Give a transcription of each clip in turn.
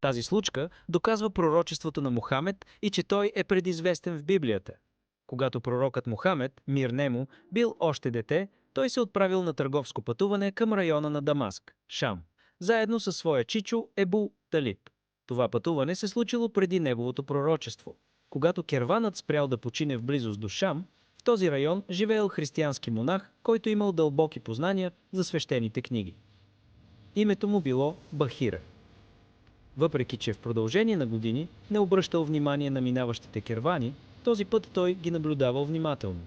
Тази случка доказва пророчеството на Мухамед и че той е предизвестен в Библията. Когато пророкът Мухамед, мир нему, бил още дете, той се отправил на търговско пътуване към района на Дамаск, Шам, заедно със своя чичо Ебу Талиб. Това пътуване се случило преди неговото пророчество. Когато керванът спрял да почине в близост до Шам, в този район живеел християнски монах, който имал дълбоки познания за свещените книги. Името му било Бахира. Въпреки че в продължение на години не обръщал внимание на минаващите кервани, този път той ги наблюдавал внимателно.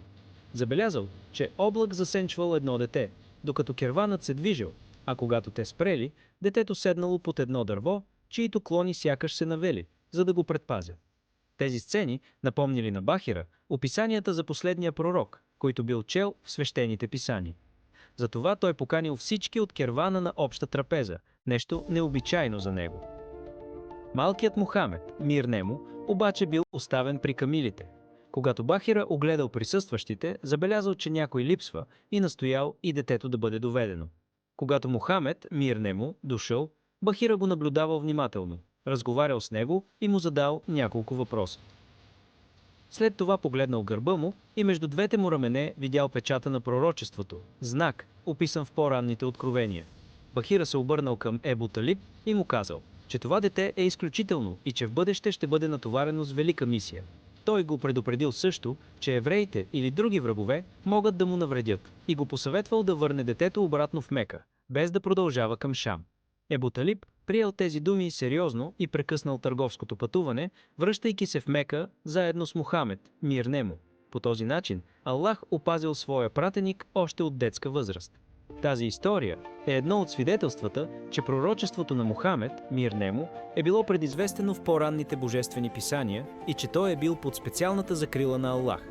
Забелязал, че облак засенчвал едно дете, докато керванът се движил, а когато те спрели, детето седнало под едно дърво, чието клони сякаш се навели, за да го предпазят. Тези сцени напомнили на Бахира описанията за последния пророк, който бил чел в свещените писания. Затова той поканил всички от кервана на обща трапеза, нещо необичайно за него. Малкият Мухамед, мир нему, обаче бил оставен при камилите. Когато Бахира огледал присъстващите, забелязал, че някой липсва и настоял и детето да бъде доведено. Когато Мухамед, мир нему, дошъл, Бахира го наблюдавал внимателно, разговарял с него и му задал няколко въпроса. След това погледнал гърба му и между двете му рамене видял печата на пророчеството, знак, описан в по-ранните откровения. Бахира се обърнал към Ебу Талиб и му казал, че това дете е изключително и че в бъдеще ще бъде натоварено с велика мисия. Той го предупредил също, че евреите или други врагове могат да му навредят и го посъветвал да върне детето обратно в Мека, без да продължава към Шам. Ебу Талиб приел тези думи сериозно и прекъснал търговското пътуване, връщайки се в Мека заедно с Мухамед, мир нему. По този начин Аллах опазил своя пратеник още от детска възраст. Тази история е едно от свидетелствата, че пророчеството на Мухамед, мир нему, е било предизвестено в по-ранните божествени писания и че той е бил под специалната закрила на Аллах.